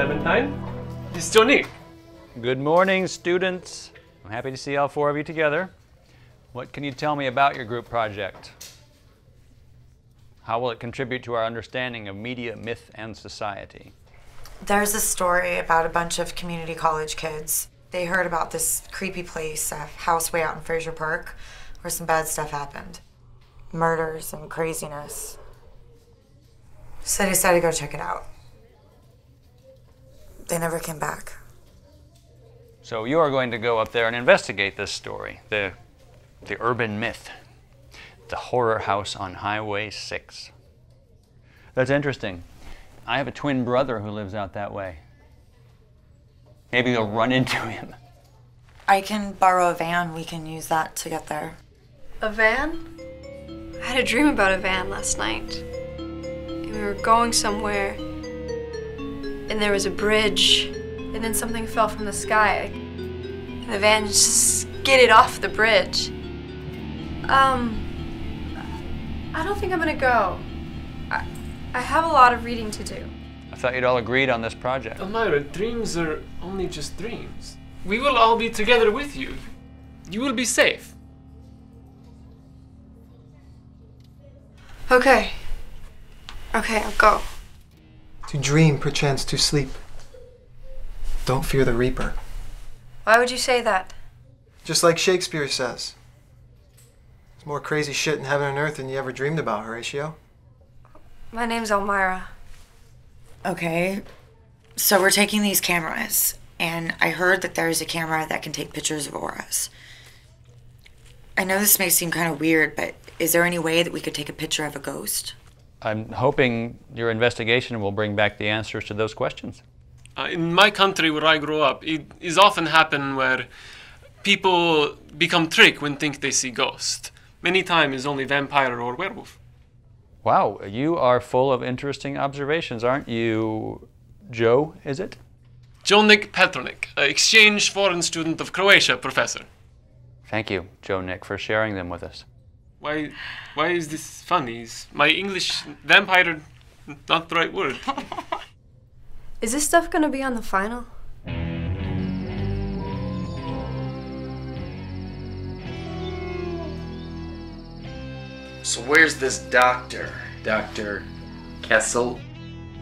Clementine. This is Johnny. Good morning, students. I'm happy to see all four of you together. What can you tell me about your group project? How will it contribute to our understanding of media, myth, and society? There's a story about a bunch of community college kids. They heard about this creepy place, a house way out in Fraser Park, where some bad stuff happened. Murders and craziness. So they decided to go check it out. They never came back. So you are going to go up there and investigate this story, the urban myth, the horror house on Highway 6. That's interesting. I have a twin brother who lives out that way. Maybe you'll run into him. I can borrow a van. We can use that to get there. A van? I had a dream about a van last night. And we were going somewhere, and there was a bridge, and then something fell from the sky, and the van just skidded off the bridge. I don't think I'm gonna go. I have a lot of reading to do. I thought you'd all agreed on this project. Elmira, dreams are only just dreams. We will all be together with you. You will be safe. Okay, I'll go. To dream, perchance to sleep. Don't fear the reaper. Why would you say that? Just like Shakespeare says. There's more crazy shit in heaven and earth than you ever dreamed about, Horatio. My name's Elmira. Okay, so we're taking these cameras, and I heard that there's a camera that can take pictures of auras. I know this may seem kind of weird, but is there any way that we could take a picture of a ghost? I'm hoping your investigation will bring back the answers to those questions. In my country where I grew up, it is often happen where people become tricked when think they see ghost. Many times it's only vampire or werewolf. Wow, you are full of interesting observations, aren't you? Joe, is it? Jonik Petronik, exchange foreign student of Croatia, professor. Thank you, Joe Nick, for sharing them with us. Why is this funny? Is my English vampire not the right word? Is this stuff gonna be on the final? So where's this doctor? Dr. Kessel?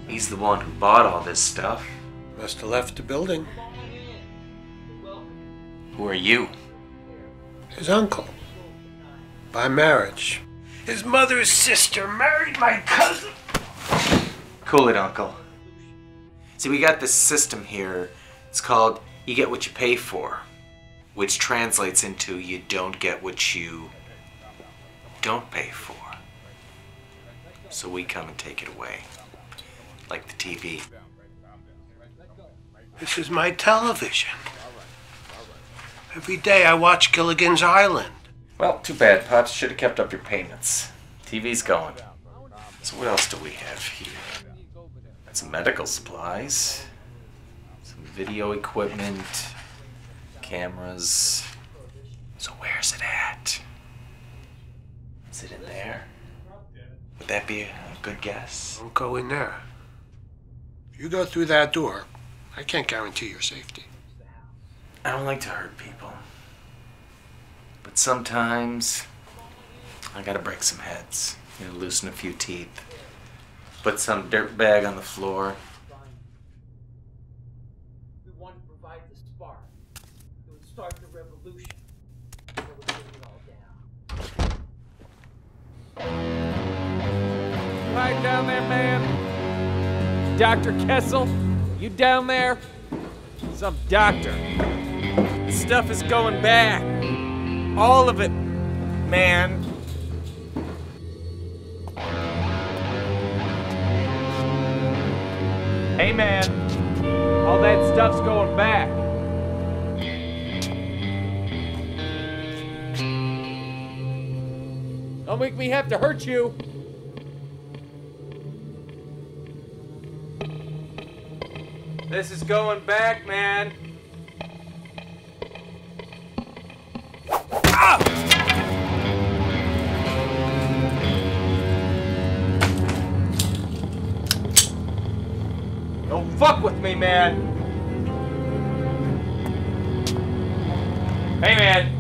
He's the one who bought all this stuff. Must have left the building. Who are you? His uncle. By marriage. His mother's sister married my cousin. Cool it, Uncle. See, we got this system here. It's called you get what you pay for, which translates into you don't get what you don't pay for. So we come and take it away. Like the TV. This is my television. Every day I watch Gilligan's Island. Well, too bad, Pops. Should have kept up your payments. TV's going. So what else do we have here? Got some medical supplies. Some video equipment. Cameras. So where's it at? Is it in there? Would that be a good guess? Don't go in there. If you go through that door, I can't guarantee your safety. I don't like to hurt people. But sometimes I gotta break some heads. You know, loosen a few teeth. Put some dirt bag on the floor. We want to provide the spark. It would start the revolution. It would bring it all down. Right down there, man. Dr. Kessel, you down there? Some doctor. Stuff is going back. All of it, man. Hey, man. All that stuff's going back. Don't make me have to hurt you. This is going back, man. Ah! Don't fuck with me, man. Hey, man.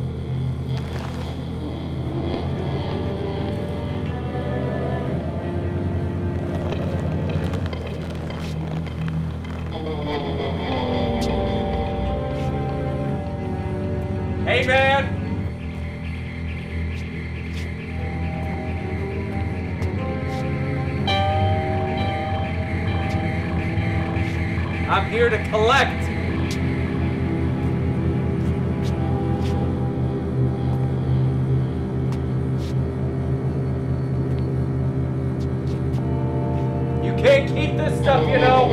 Hey, man. I'm here to collect. You can't keep this stuff, you know.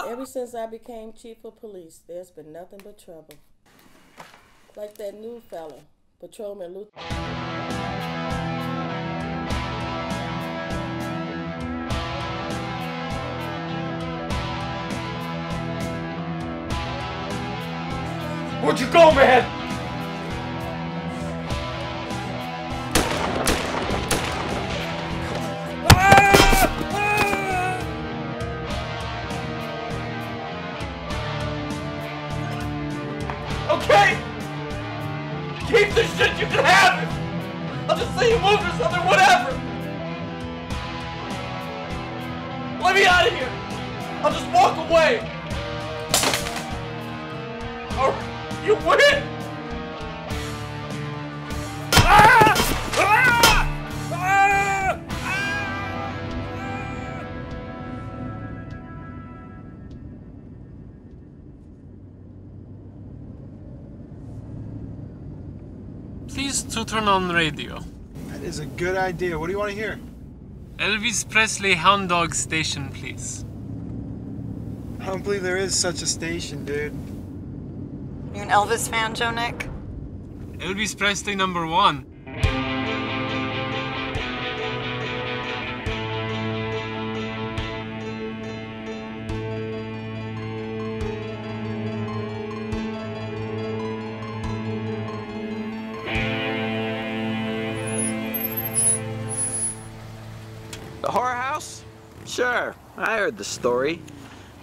Ever since I became chief of police, there's been nothing but trouble. Like that new fella, Patrolman Luther. Where'd you go, man? Okay! Keep this shit, you can have it! I'll just say you moved or something, whatever! Let me out of here! I'll just walk away! Or you win! Please to turn on radio. That is a good idea. What do you want to hear? Elvis Presley Hound Dog Station, please. I don't believe there is such a station, dude. You an Elvis fan, Joe Nick? Elvis Presley #1. The horror house? Sure, I heard the story.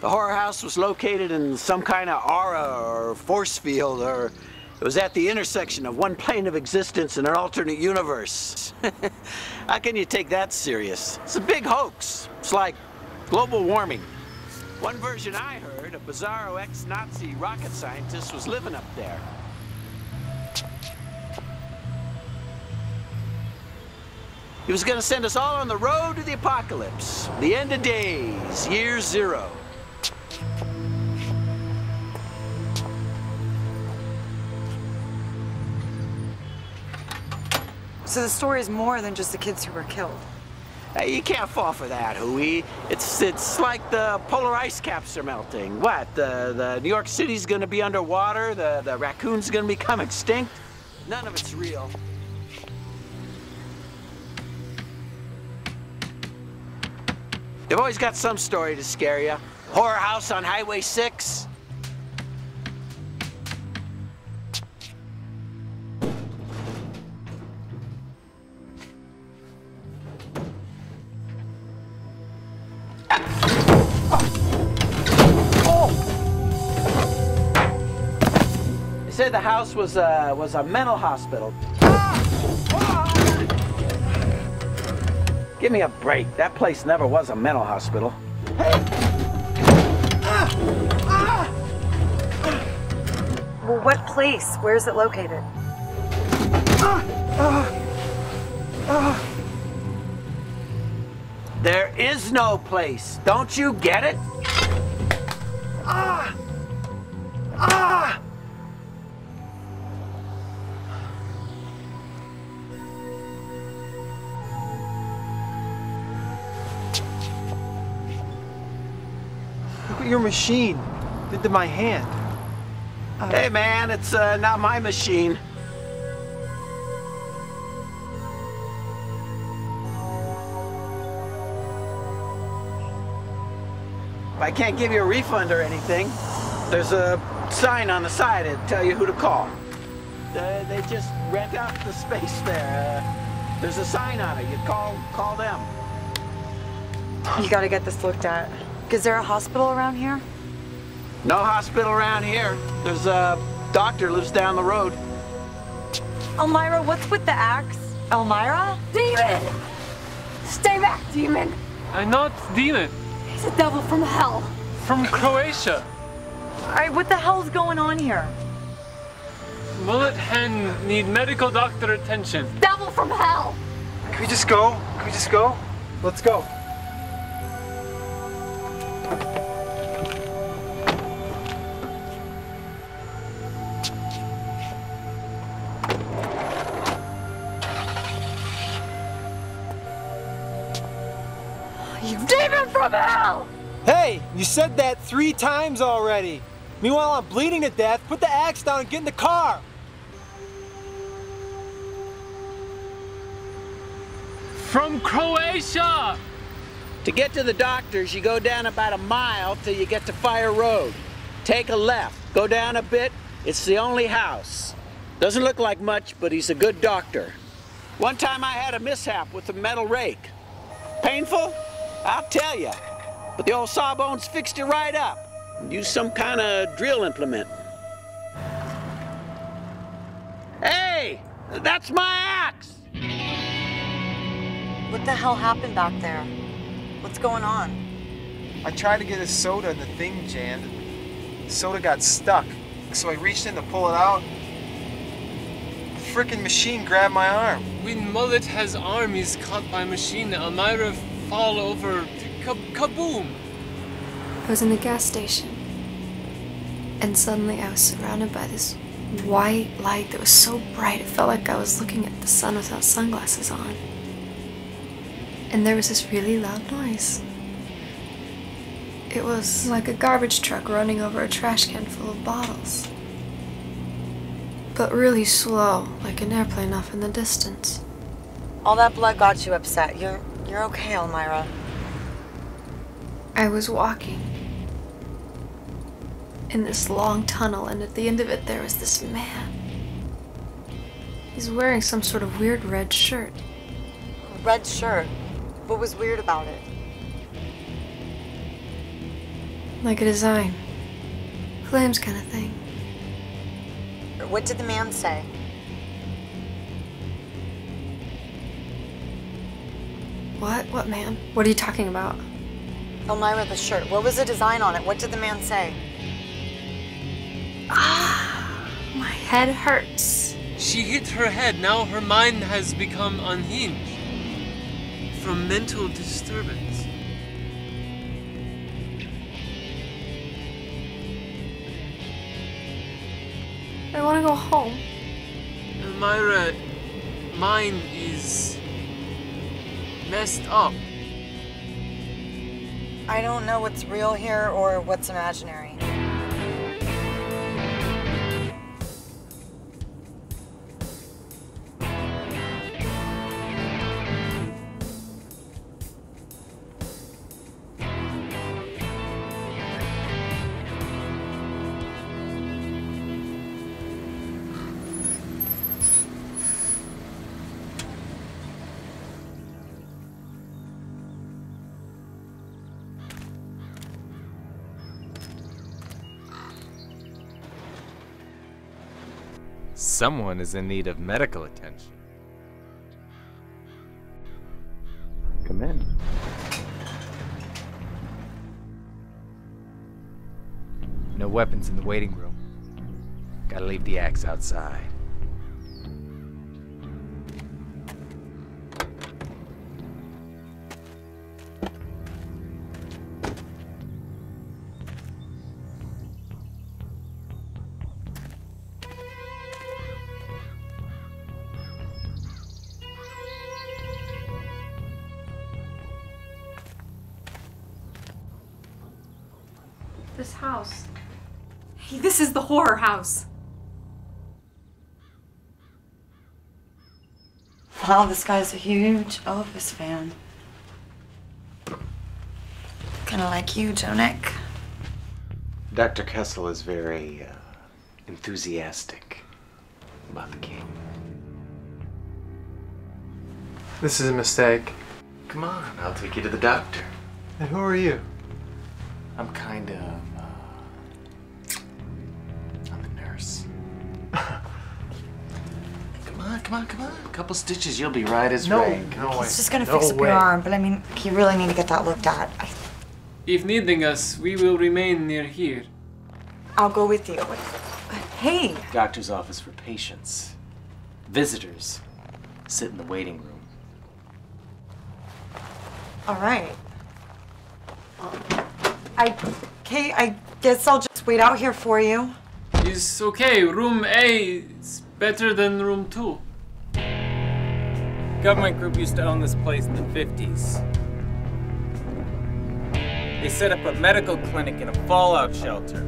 The horror house was located in some kind of aura or force field, or it was at the intersection of one plane of existence and an alternate universe. How can you take that serious? It's a big hoax. It's like global warming. One version I heard, a bizarro ex-Nazi rocket scientist was living up there. He was going to send us all on the road to the apocalypse, the end of days, year 0. So the story is more than just the kids who were killed. You can't fall for that, Huey. It's like the polar ice caps are melting. What, the New York City's going to be underwater? The raccoons going to become extinct? None of it's real. They've always got some story to scare you. Horror house on Highway 6. They said the house was a mental hospital. Give me a break. That place never was a mental hospital. Well, what place? Where's it located? There is no place. Don't you get it? Look what your machine did to my hand. Hey man, it's not my machine. If I can't give you a refund or anything, there's a sign on the side to tell you who to call. They just rent out the space there. There's a sign on it. You call them. You gotta get this looked at. Is there a hospital around here? No hospital around here. There's a doctor lives down the road. Elmira, what's with the axe? Elmira? Demon! Stay back, demon! I'm not demon. He's a devil from hell. From Croatia. All right, what the hell's going on here? Mullet hen need medical doctor attention. Devil from hell! Can we just go? Can we just go? Let's go. You demon from hell! Hey, you said that 3 times already. Meanwhile, I'm bleeding to death. Put the axe down and get in the car. From Croatia! To get to the doctor's, you go down about a mile till you get to Fire Road. Take a left. Go down a bit. It's the only house. Doesn't look like much, but he's a good doctor. One time I had a mishap with a metal rake. Painful? I'll tell you. But the old sawbones fixed it right up. Used some kind of drill implement. Hey! That's my axe! What the hell happened back there? What's going on? I tried to get a soda and the thing jammed. The soda got stuck. So I reached in to pull it out. The frickin' machine grabbed my arm. When Mullet has arm is caught by machine, Elmira fall over. Kaboom! I was in the gas station. And suddenly I was surrounded by this white light that was so bright it felt like I was looking at the sun without sunglasses on. And there was this really loud noise. It was like a garbage truck running over a trash can full of bottles. But really slow, like an airplane off in the distance. All that blood got you upset. You're okay, Elmira. I was walking in this long tunnel, and at the end of it there was this man. He's wearing some sort of weird red shirt. Red shirt? What was weird about it? Like a design. Flames kind of thing. What did the man say? What man? What are you talking about? Elmira, the shirt. What was the design on it? What did the man say? Ah, my head hurts. She hit her head. Now her mind has become unhinged from mental disturbance. I want to go home. Elmira, mine is messed up. I don't know what's real here or what's imaginary. Someone is in need of medical attention. Come in. No weapons in the waiting room. Gotta leave the axe outside. This house. Hey, this is the horror house. Wow, this guy's a huge Elvis fan. Kind of like you, Joe Nick. Dr. Kessel is very enthusiastic. about the king. This is a mistake. Come on, I'll take you to the doctor. And who are you? I'm kind of, I'm a nurse. Come on. A couple stitches, you'll be right as rain. No way. He's just gonna fix up your arm, but I mean, you really need to get that looked at. If needing us, we will remain near here. I'll go with you. Hey! Doctor's office for patients. Visitors sit in the waiting room. All right. I guess I'll just wait out here for you. It's okay. Room A is better than room 2. Government group used to own this place in the 50s. They set up a medical clinic and a fallout shelter.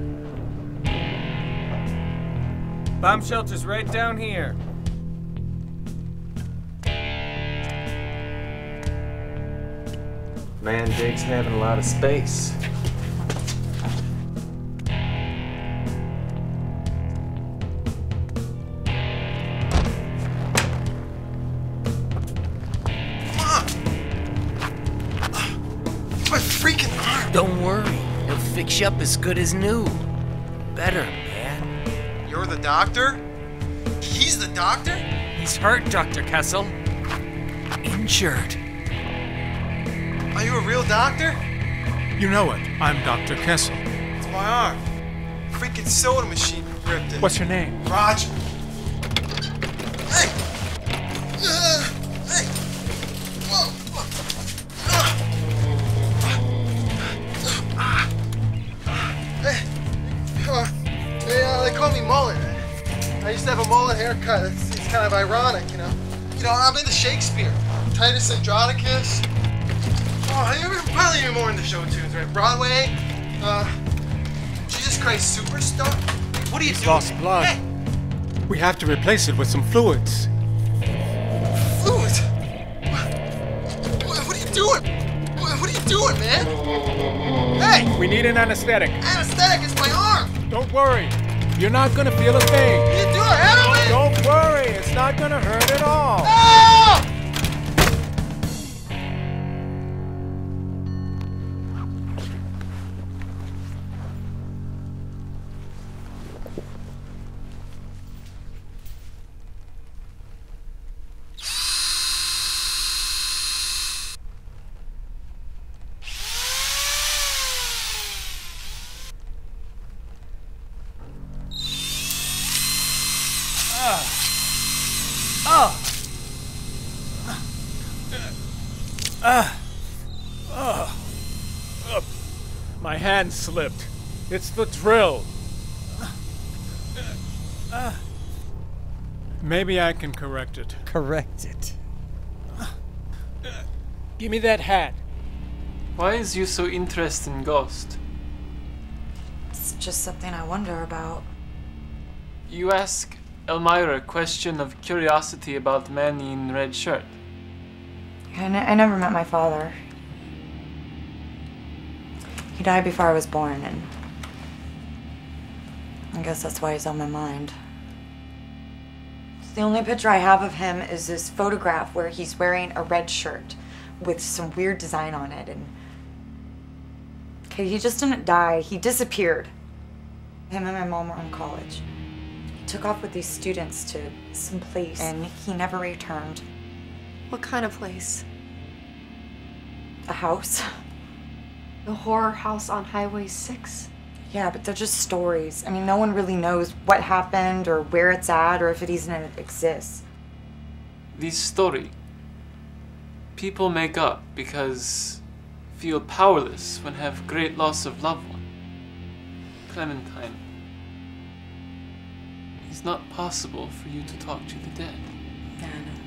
Bomb shelter's right down here. Man, Jake's having a lot of space. My freaking arm! Don't worry, he'll fix you up as good as new. Better, man. You're the doctor? He's the doctor? He's hurt, Dr. Kessel. Injured. Are you a real doctor? You know it. I'm Dr. Kessel. It's my arm. Freaking soda machine ripped it. What's your name? Roger. Hey! Hey! Whoa! They call me Mullet. I used to have a mullet haircut. It's kind of ironic, you know. You know, I'm into Shakespeare. Titus Andronicus. Oh, you're probably even more into show tunes, right? Broadway, Jesus Christ Superstar. What are you doing? Lost blood. Hey! We have to replace it with some fluids. Fluids? What are you doing? What are you doing, man? Hey! We need an anesthetic. Anesthetic is my arm! Don't worry. You're not gonna feel a thing. What are you doing? Handle it! Don't worry. It's not gonna hurt at all. Oh! My hand slipped. It's the drill. Maybe I can correct it. Correct it. Give me that hat. Why is you so interested in ghost? It's just something I wonder about. You ask Elmira a question of curiosity about the man in red shirt. I never met my father. He died before I was born, and I guess that's why he's on my mind. The only picture I have of him is this photograph where he's wearing a red shirt with some weird design on it, and okay, he just didn't die, he disappeared. Him and my mom were in college. He took off with these students to some place, and he never returned. What kind of place? A house. The horror house on Highway 6? Yeah, but they're just stories. I mean, no one really knows what happened or where it's at or if it even exists. This story, people make up because feel powerless when have great loss of loved one. Clementine, it's not possible for you to talk to the dead. Yeah, I know.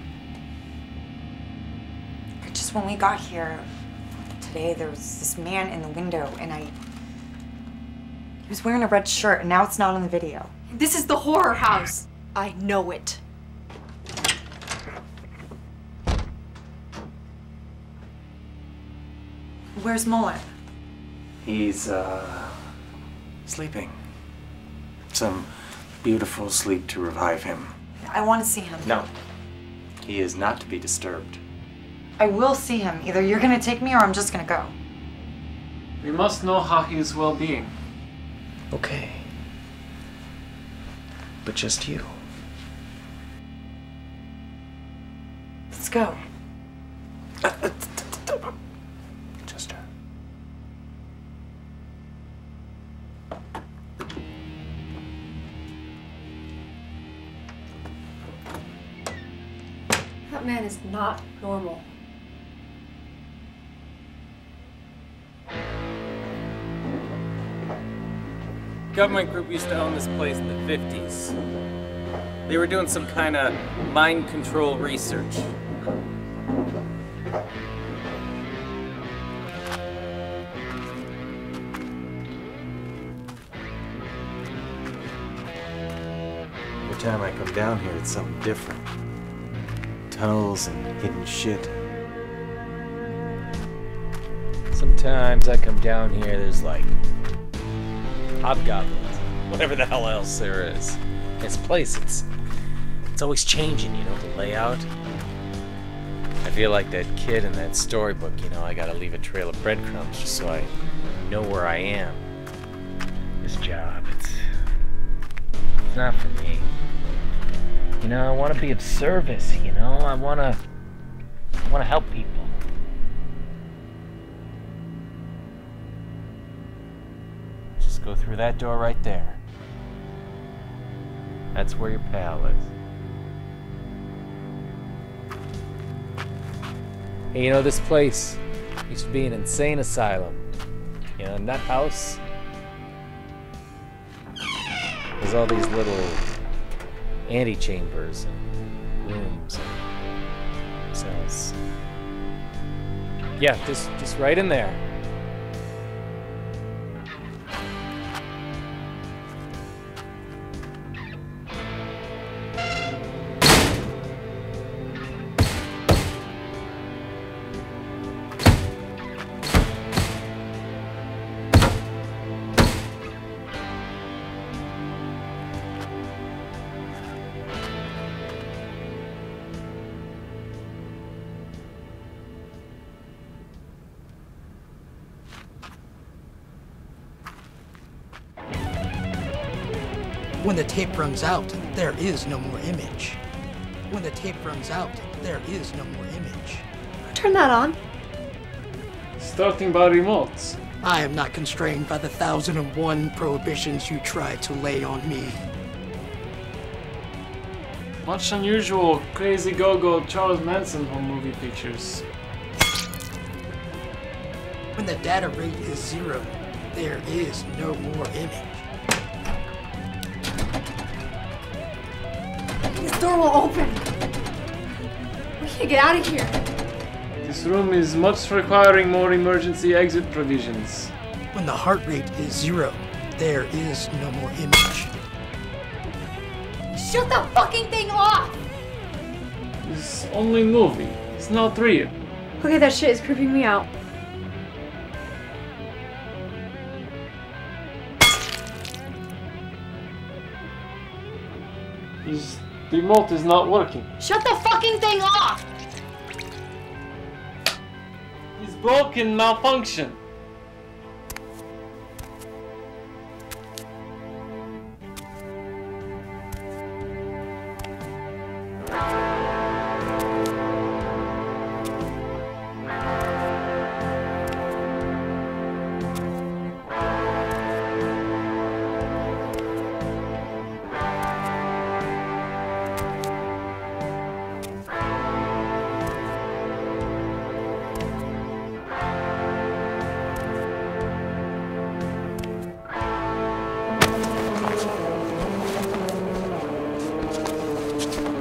But just when we got here today, there was this man in the window, and he was wearing a red shirt, and now it's not on the video. This is the horror house. I know it. Where's Mullet? He's, sleeping. Some beautiful sleep to revive him. I want to see him. No. He is not to be disturbed. I will see him. Either you're gonna take me or I'm just gonna go. We must know how he is well-being. Okay. But just you. Let's go. Just her. That man is not normal. Government group used to own this place in the 50s. They were doing some kind of mind control research. Every time I come down here, it's something different. Tunnels and hidden shit. Sometimes I come down here, there's like hobgoblins, whatever the hell else there is. This place, it's always changing, you know, the layout. I feel like that kid in that storybook, you know, I gotta leave a trail of breadcrumbs just so I know where I am. This job, it's not for me. You know, I want to be of service, you know? I want to help people. Just go through that door right there. That's where your pal is. Hey, you know, this place used to be an insane asylum. You know, in that house, there's all these little antechambers and rooms and cells. Yeah, just right in there. When the tape runs out, there is no more image. When the tape runs out, there is no more image. Turn that on. Starting by remotes. I am not constrained by the 1001 prohibitions you tried to lay on me. Much unusual, crazy go-go Charles Manson home movie pictures. When the data rate is 0, there is no more image. This door will open. We can't get out of here. This room is much requiring more emergency exit provisions. When the heart rate is 0, there is no more image. Shut the fucking thing off! It's only movie. It's not real. Okay, that shit is creeping me out. The remote is not working. Shut the fucking thing off! It's broken, malfunction.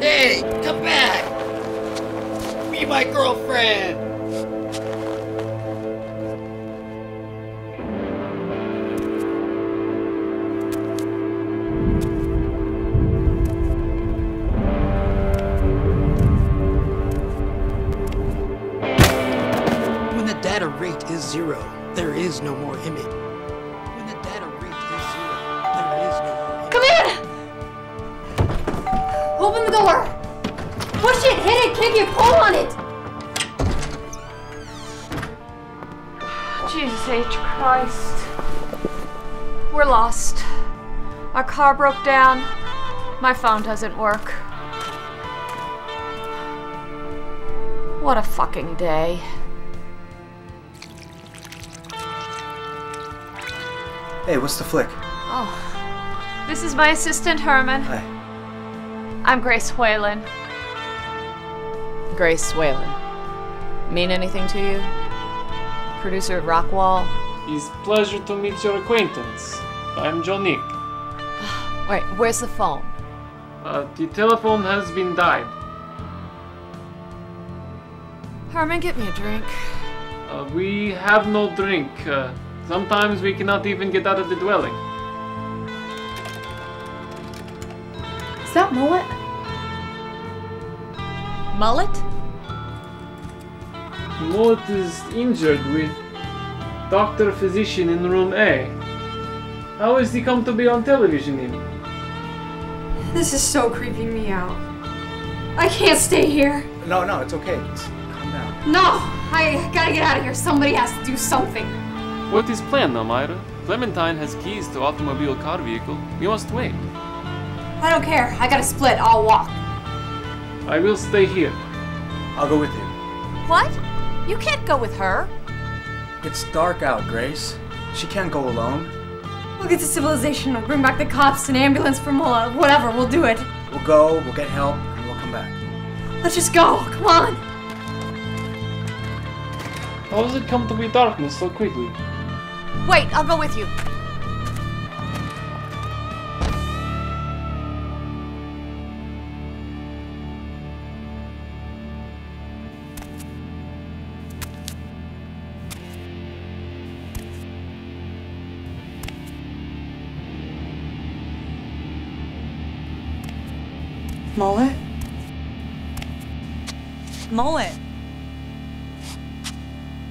Hey, come back! Be my girlfriend! When the data rate is 0, there is no more image. When the data rate is 0, there is no more image. Come in! Open the door! Can't you pull on it? Jesus H. Christ. We're lost. Our car broke down. My phone doesn't work. What a fucking day. Hey, what's the flick? Oh, this is my assistant, Herman. Hi. I'm Grace Whalen. Grace Whalen. Mean anything to you? Producer of Rockwall? It's pleasure to meet your acquaintance. I'm John Nick. Wait, where's the phone? The telephone has been died. Herman, get me a drink. We have no drink. Sometimes we cannot even get out of the dwelling. Is that Mullet? Mullet? Mullet is injured with Dr. Physician in room A. How has he come to be on television even? This is so creeping me out. I can't stay here. No, it's okay. Just calm down. No! I gotta get out of here. Somebody has to do something. What is planned, Elmira? Clementine has keys to automobile car vehicle. We must wait. I don't care. I gotta split. I'll walk. I will stay here. I'll go with you. What? You can't go with her. It's dark out, Grace. She can't go alone. We'll get to civilization. We'll bring back the cops, an ambulance for Mullet. Whatever, we'll do it. We'll go, we'll get help, and we'll come back. Let's just go. Come on. How does it come to be darkness so quickly? Wait, I'll go with you. Mullet? Mullet.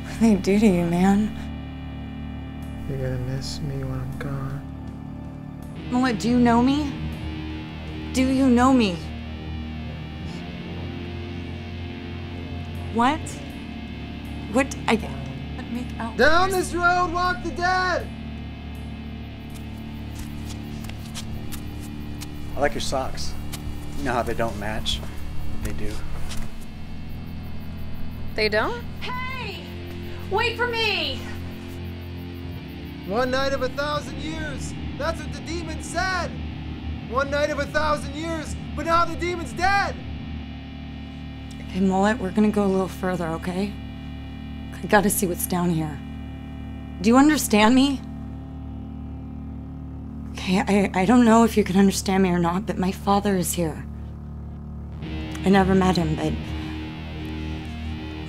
What do they do to you, man? You're gonna miss me when I'm gone. Mullet, do you know me? Do you know me? What? What? I can't make out. Down this road, walk the dead! I like your socks. You know how they don't match? They do. They don't? Hey! Wait for me! One night of 1,000 years! That's what the demon said! One night of 1,000 years, but now the demon's dead! Okay, Mullet, we're gonna go a little further, okay? I gotta see what's down here. Do you understand me? Okay, I don't know if you can understand me or not, but my father is here. I never met him, but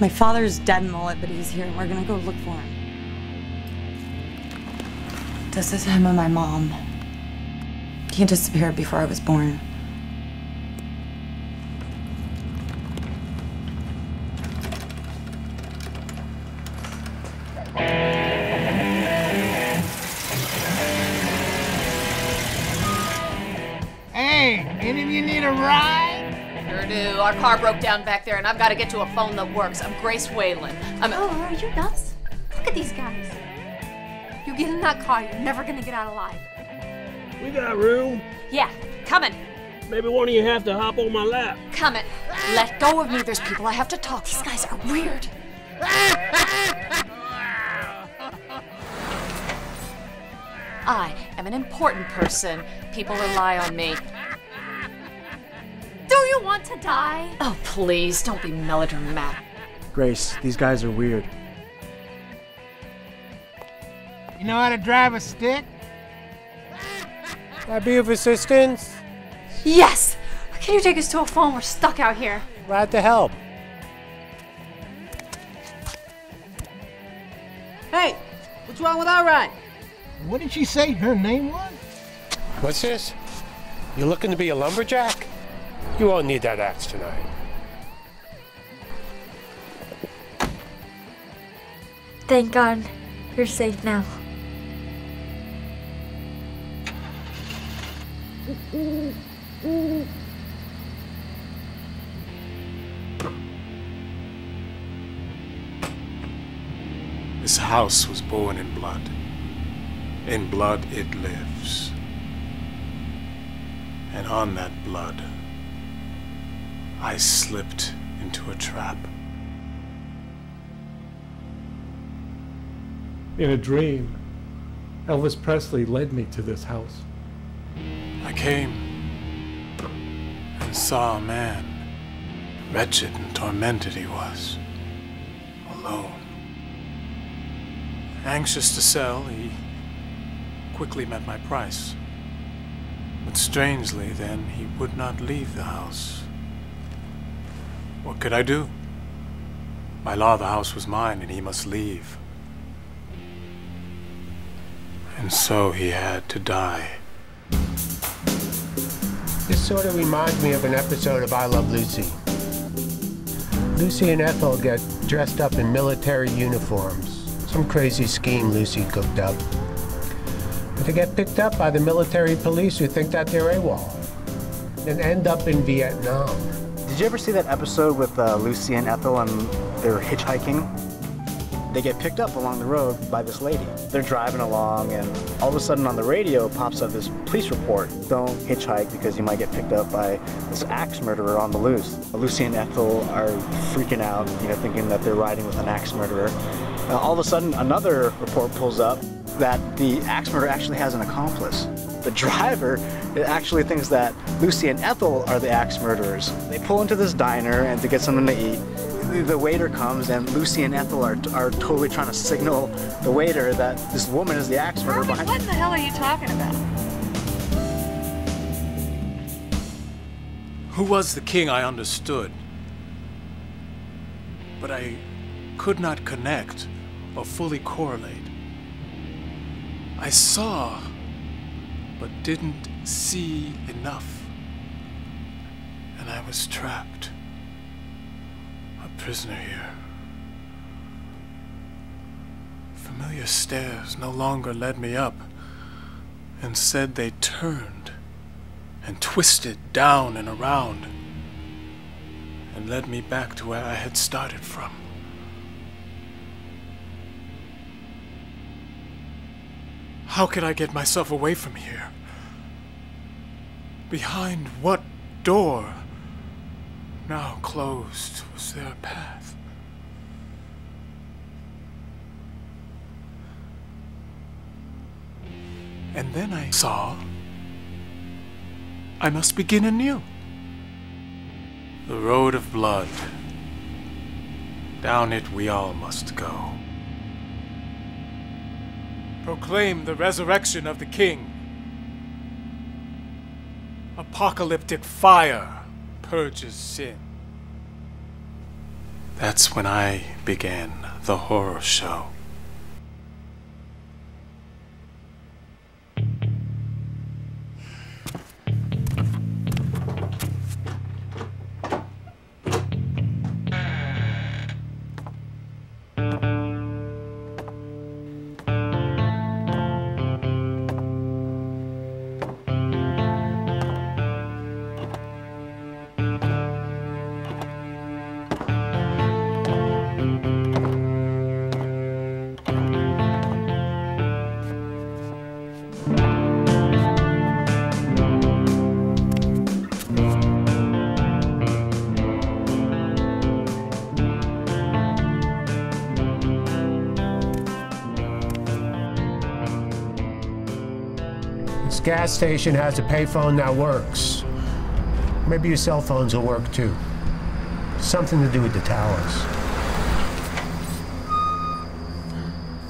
my father's dead, Mullet, but he's here, and we're gonna go look for him. This is him and my mom. He disappeared before I was born. Hey, any of you need a ride? Sure do. Our car broke down back there, and I've got to get to a phone that works. I'm Grace Whalen. Oh, are you nuts? Look at these guys. You get in that car, you're never gonna get out alive. We got room. Yeah, coming. Maybe one of you have to hop on my lap. Coming. Let go of me. There's people I have to talk to. These guys are weird. I am an important person. People rely on me. Do you want to die? Oh, please, don't be melodramatic. Grace, these guys are weird. You know how to drive a stick? Can I be of assistance? Yes! Can you take us to a phone? We're stuck out here. Glad to help. Hey, what's wrong with our ride? What did she say her name was? What's this? You looking to be a lumberjack? You won't need that axe tonight. Thank God. You're safe now. house was born in blood. In blood it lives. And on that blood, I slipped into a trap. In a dream, Elvis Presley led me to this house. I came and saw a man. Wretched and tormented he was. Alone. Anxious to sell, he quickly met my price. But strangely, then, he would not leave the house. What could I do? By law, the house was mine, and he must leave. And so he had to die. This sort of reminds me of an episode of I Love Lucy. Lucy and Ethel get dressed up in military uniforms. Some crazy scheme Lucy cooked up. But they get picked up by the military police who think that they're AWOL and end up in Vietnam. Did you ever see that episode with Lucy and Ethel and they're hitchhiking? They get picked up along the road by this lady. They're driving along and all of a sudden on the radio pops up this police report. Don't hitchhike because you might get picked up by this axe murderer on the loose. Lucy and Ethel are freaking out, thinking that they're riding with an axe murderer. All of a sudden another report pulls up that the axe murderer actually has an accomplice. The driver actually thinks that Lucy and Ethel are the axe murderers. They pull into this diner and to get something to eat. The waiter comes and Lucy and Ethel are totally trying to signal the waiter that this woman is the axe murderer behind. What the hell are you talking about? Who was the king I understood, but I could not connect or fully correlate. I saw, but didn't see enough, and I was trapped. Prisoner here. Familiar stairs no longer led me up. Instead, they turned and twisted down and around and led me back to where I had started from. How could I get myself away from here? Behind what door? Now closed, was there a path? And then I saw I must begin anew. The road of blood. Down it we all must go. Proclaim the resurrection of the King. Apocalyptic fire purges sin. That's when I began the horror show. This gas station has a payphone that works. Maybe your cell phones will work too. Something to do with the towers.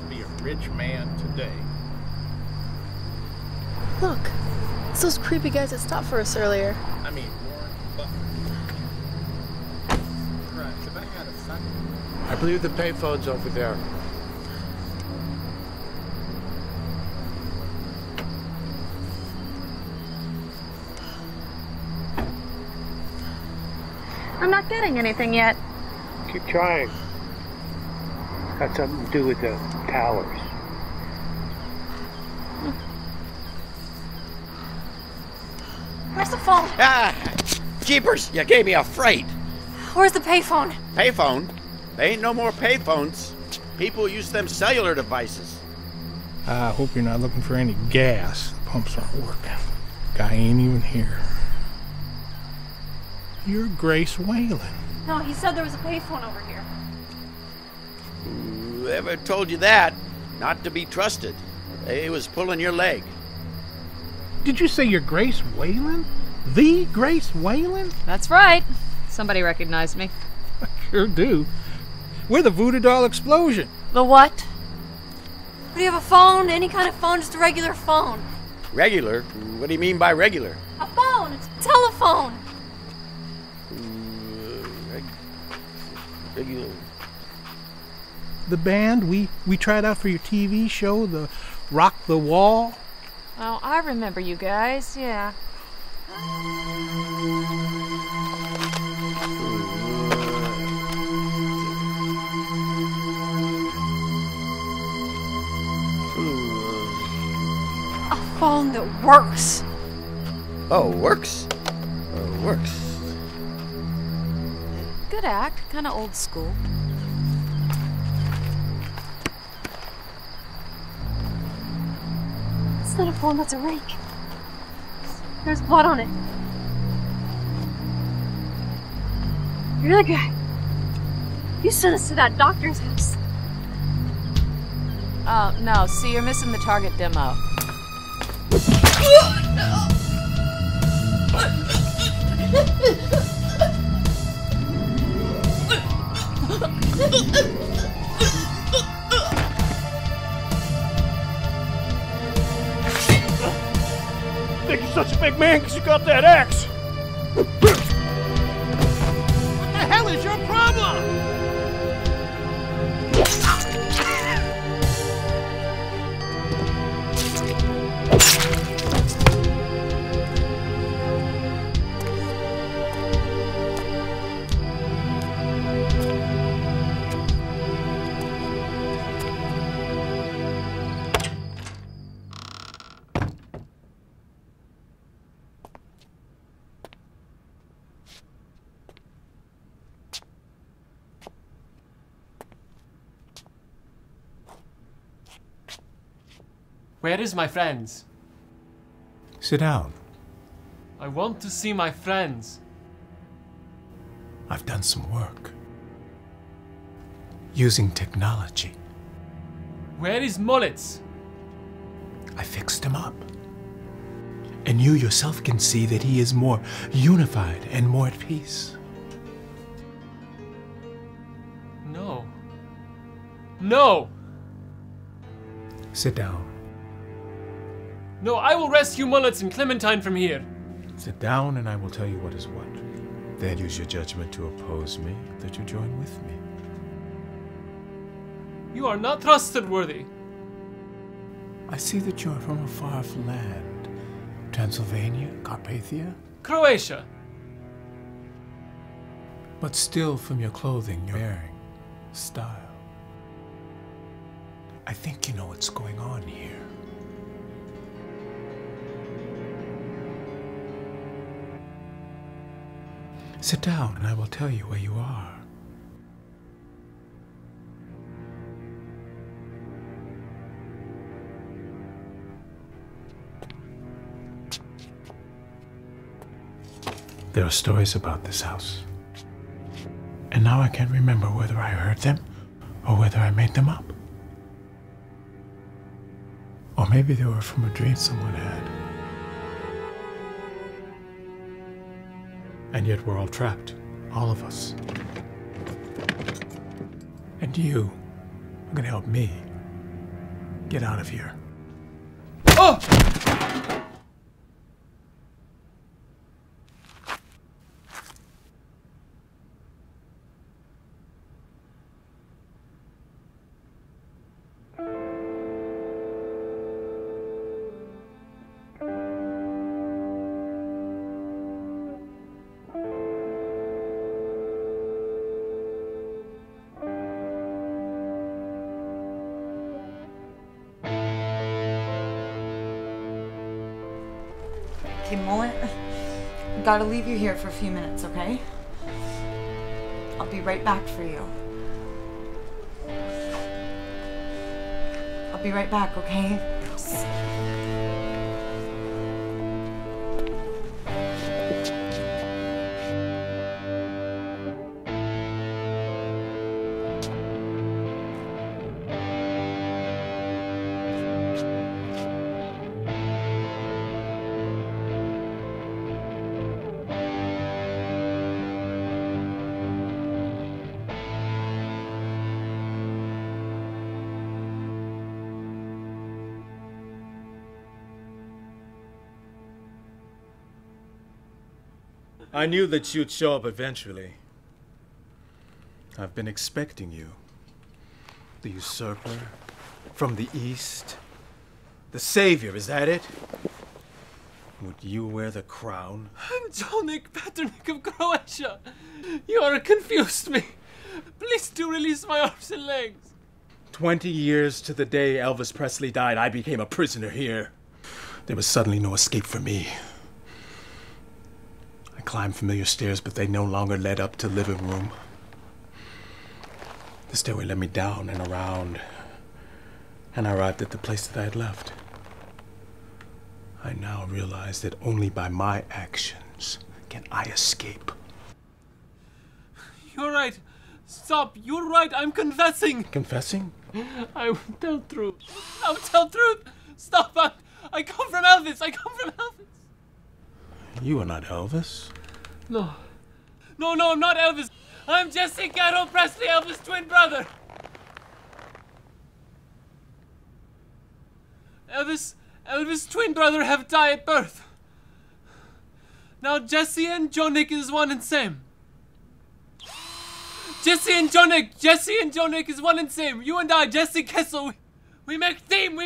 Be a rich man today. Look, it's those creepy guys that stopped for us earlier. I mean, Warren Buffett. Christ, if I had a second. I believe the payphone's over there. I'm not getting anything yet. Keep trying. It's got something to do with the towers. Where's the phone? Ah, jeepers, you gave me a fright. Where's the payphone? Payphone? There ain't no more payphones. People use them cellular devices. I hope you're not looking for any gas. The pumps aren't working. Guy ain't even here. You're Grace Whalen. No, he said there was a payphone over here. Whoever told you that? Not to be trusted. He was pulling your leg. Did you say you're Grace Whalen? The Grace Whalen? That's right. Somebody recognized me. I sure do. We're the Voodoo Doll Explosion. The what? Do you have a phone? Any kind of phone? Just a regular phone. Regular? What do you mean by regular? A phone! It's a telephone! Regular. The band we tried out for your TV show, the Rock the Wall. Oh, I remember you guys, yeah. A phone that works. Oh, works? Works. Good act, kind of old school. It's not a phone, that's a rake. There's blood on it. You're the guy. You sent us to that doctor's house. Oh, no, see, you're missing the target demo. Think you're such a big man because you got that axe. What the hell is your problem? Where is my friends? Sit down. I want to see my friends. I've done some work. Using technology. Where is Mullets? I fixed him up. And you yourself can see that he is more unified and more at peace. No. No! Sit down. No, I will rescue Mullets and Clementine from here. Sit down and I will tell you what is what. Then use your judgment to oppose me, that you join with me. You are not trustworthy. I see that you are from a far-off land. Transylvania, Carpathia? Croatia. But still from your clothing, your bearing, style. I think you know what's going on here. Sit down and I will tell you where you are. There are stories about this house. And now I can't remember whether I heard them or whether I made them up. Or maybe they were from a dream someone had. And yet we're all trapped, all of us. And you are going to help me get out of here. Oh! Okay, Mullet, I've got to leave you here for a few minutes, okay? I'll be right back for you. I'll be right back, okay? I knew that you'd show up eventually. I've been expecting you. The usurper from the east. The savior, is that it? Would you wear the crown? Jonik Petrnik of Croatia! You are confused me. Please do release my arms and legs. 20 years to the day Elvis Presley died, I became a prisoner here. There was suddenly no escape for me. I climbed familiar stairs, but they no longer led up to living room. The stairway led me down and around, and I arrived at the place that I had left. I now realize that only by my actions can I escape. You're right. Stop. You're right. I'm confessing. Confessing? I will tell truth. I will tell truth. Stop. I come from Elvis. I come from Elvis. You are not Elvis. No, I'm not Elvis. I'm Jesse Carol Presley, Elvis' twin brother. Elvis' twin brother have died at birth. Now Jesse and Jonik is one and same. Jesse and Jonik is one and same. You and I, Jesse Kessel, we make theme.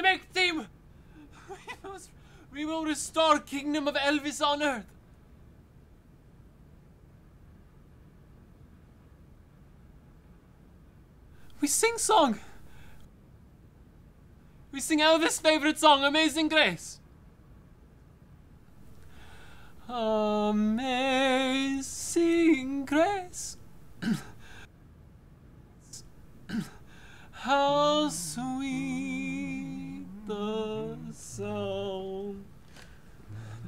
We will restore kingdom of Elvis on earth. We sing song. We sing Elvis' favorite song, Amazing Grace. Amazing Grace. How sweet the sound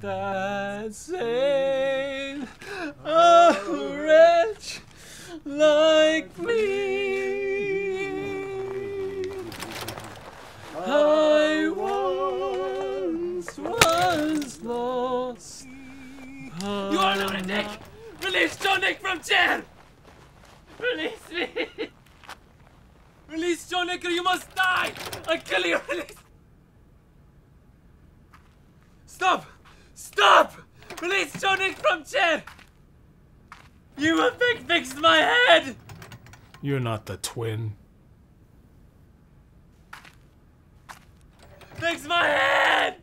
that saved a wretch like me. I once was lost. You are not a dick! Release Jonik from jail! Release me! Release Jonik or you must die! I kill you! Release! Stop! Stop! Release Jonik from jail! You have fixed my head! You're not the twin. Fix my head!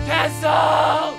Castle!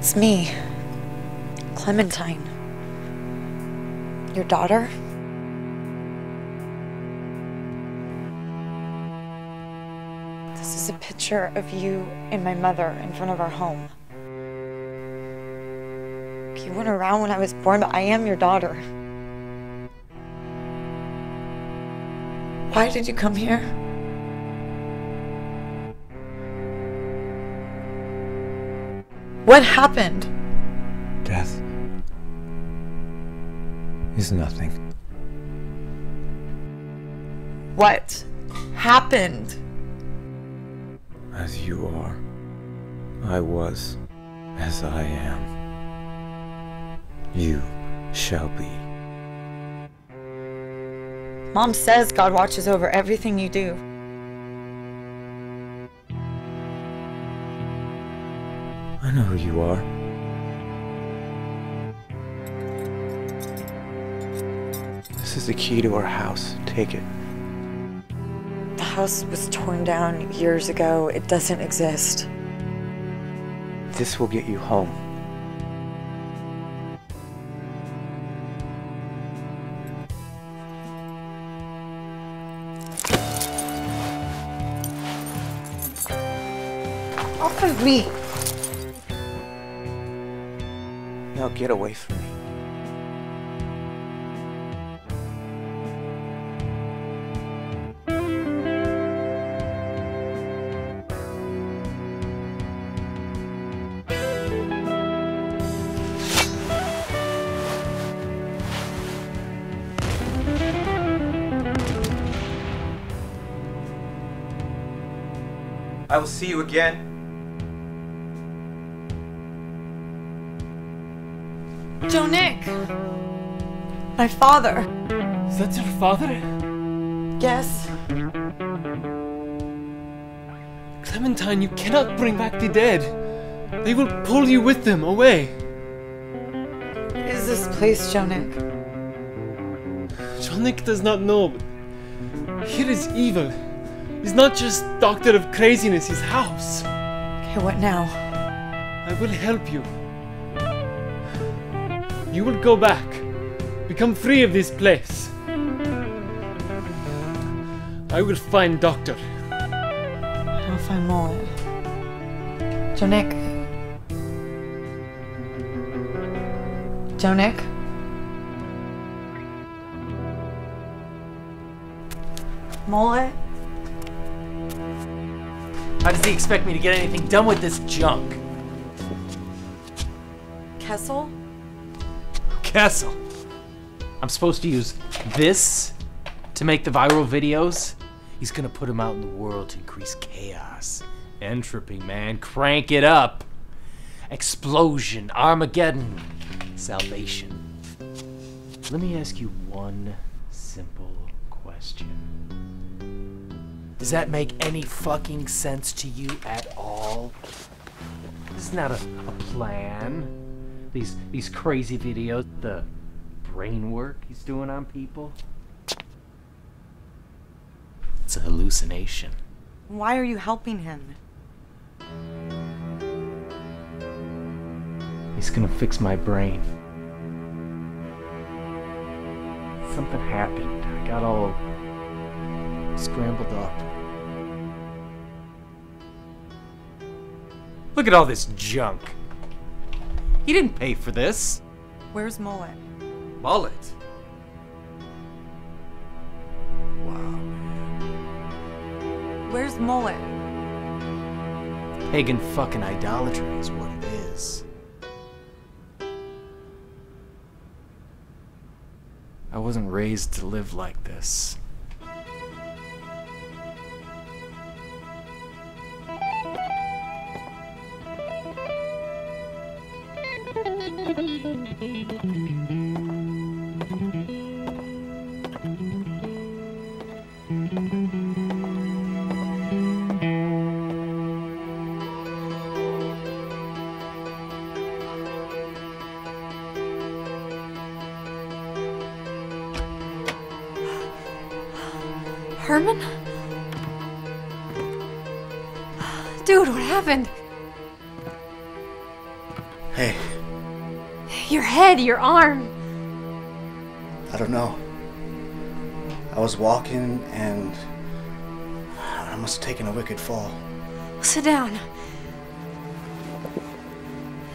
It's me, Clementine. Your daughter? This is a picture of you and my mother in front of our home. You weren't around when I was born, but I am your daughter. Why did you come here? What happened? Death is nothing. What happened? As you are, I was, as I am. You shall be. Mom says God watches over everything you do. I know who you are. This is the key to our house. Take it. The house was torn down years ago. It doesn't exist. This will get you home. Off of me! Now get away from me. I will see you again. Joe Nick! My father. Is that your father? Yes. Clementine, you cannot bring back the dead. They will pull you with them away. What is this place, Joe Nick? Joe Nick does not know, but here is evil. He's not just doctor of craziness, his house. Okay, what now? I will help you. You will go back. Become free of this place. I will find Doctor. I'll find Lloyd. Joe Nick. Joe Nick? Mullet? How does he expect me to get anything done with this junk? Kessel? Kessel. I'm supposed to use this to make the viral videos? He's gonna put them out in the world to increase chaos. Entropy, man. Crank it up. Explosion, Armageddon, salvation. Let me ask you one simple question. Does that make any fucking sense to you at all? This is not a plan. These crazy videos, the brain work he's doing on people. It's a hallucination. Why are you helping him? He's gonna fix my brain. Something happened. I got all scrambled up. Look at all this junk. He didn't pay for this. Where's Mullet? Mullet? Where's Mullet? Pagan fucking idolatry is what it is. I wasn't raised to live like this. Herman? Dude, what happened? Hey. Your head, your arm. I don't know. I was walking and I must have taken a wicked fall. Sit down.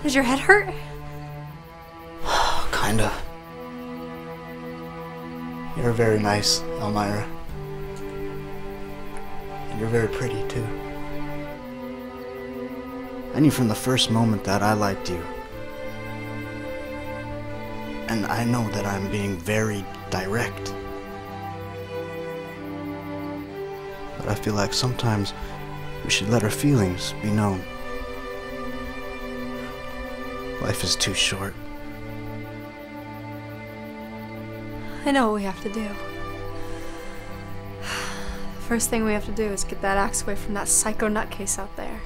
Does your head hurt? Kinda. You're very nice, Elmira. And you're very pretty, too. I knew from the first moment that I liked you. And I know that I'm being very direct. But I feel like sometimes we should let our feelings be known. Life is too short. I know what we have to do. The first thing we have to do is get that axe away from that psycho nutcase out there.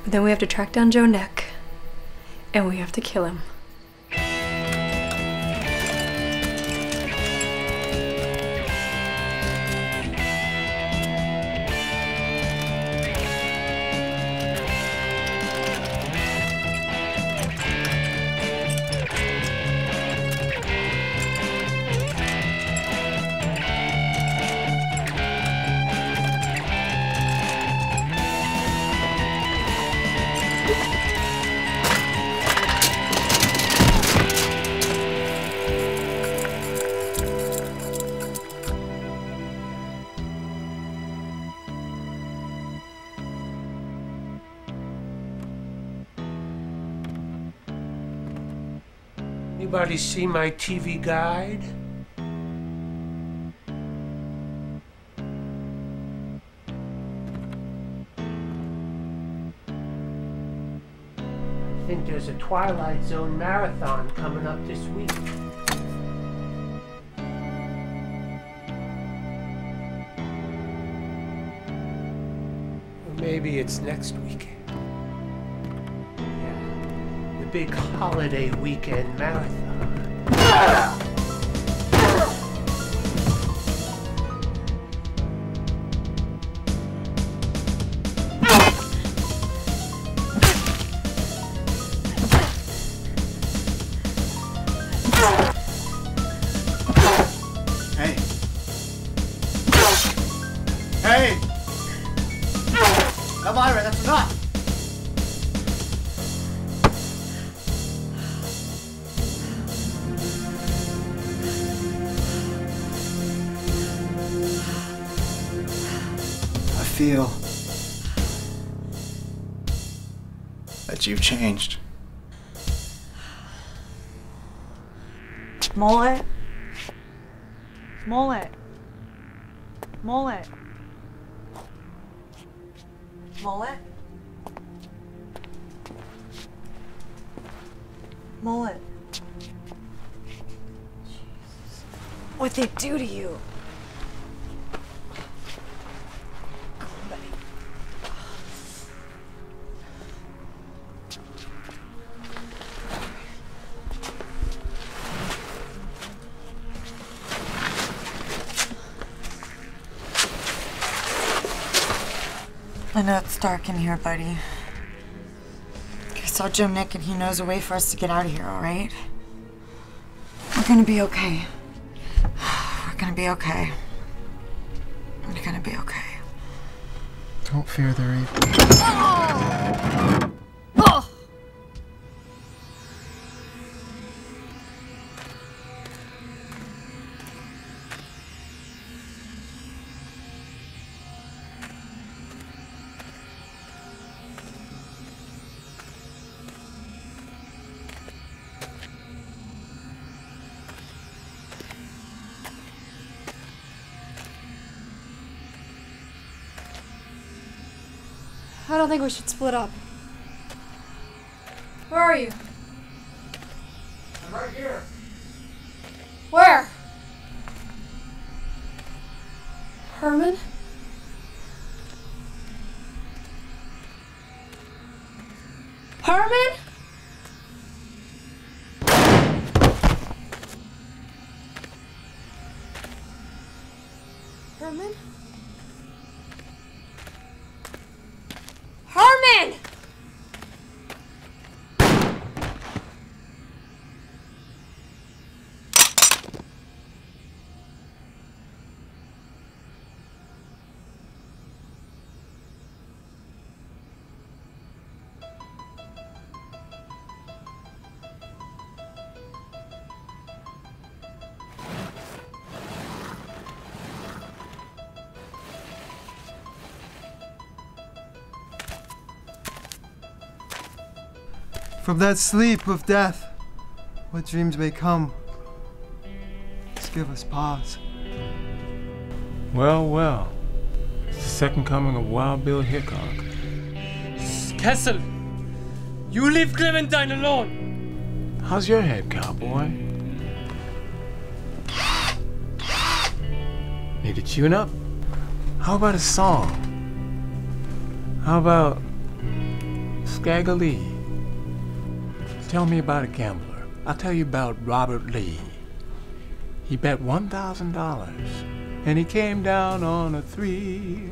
But then we have to track down Joe Nick, and we have to kill him. Anybody see my TV guide? I think there's a Twilight Zone marathon coming up this week. Or maybe it's next week. Yeah, the big holiday weekend marathon. Hey! Elmira, that's enough! I feel that you've changed. Mullet. Mullet. Mullet. Mullet? Mullet. Jesus. What'd they do to you? Come on, buddy. I know it's dark in here, buddy. I saw Joe Nick and he knows a way for us to get out of here, all right? We're gonna be okay. We're gonna be okay. We're gonna be okay. Don't fear the reaper. Oh! Oh! I don't think we should split up. Where are you? I'm right here. Where? Herman? Herman? Herman? Herman! From that sleep of death, what dreams may come. Just give us pause. Well, well. It's the second coming of Wild Bill Hickok. Kessel, you leave Clementine alone. How's your head, cowboy? Need to tune up? How about a song? How about Skaggalee? Tell me about a gambler. I'll tell you about Robert Lee. He bet $1,000 and he came down on a 3.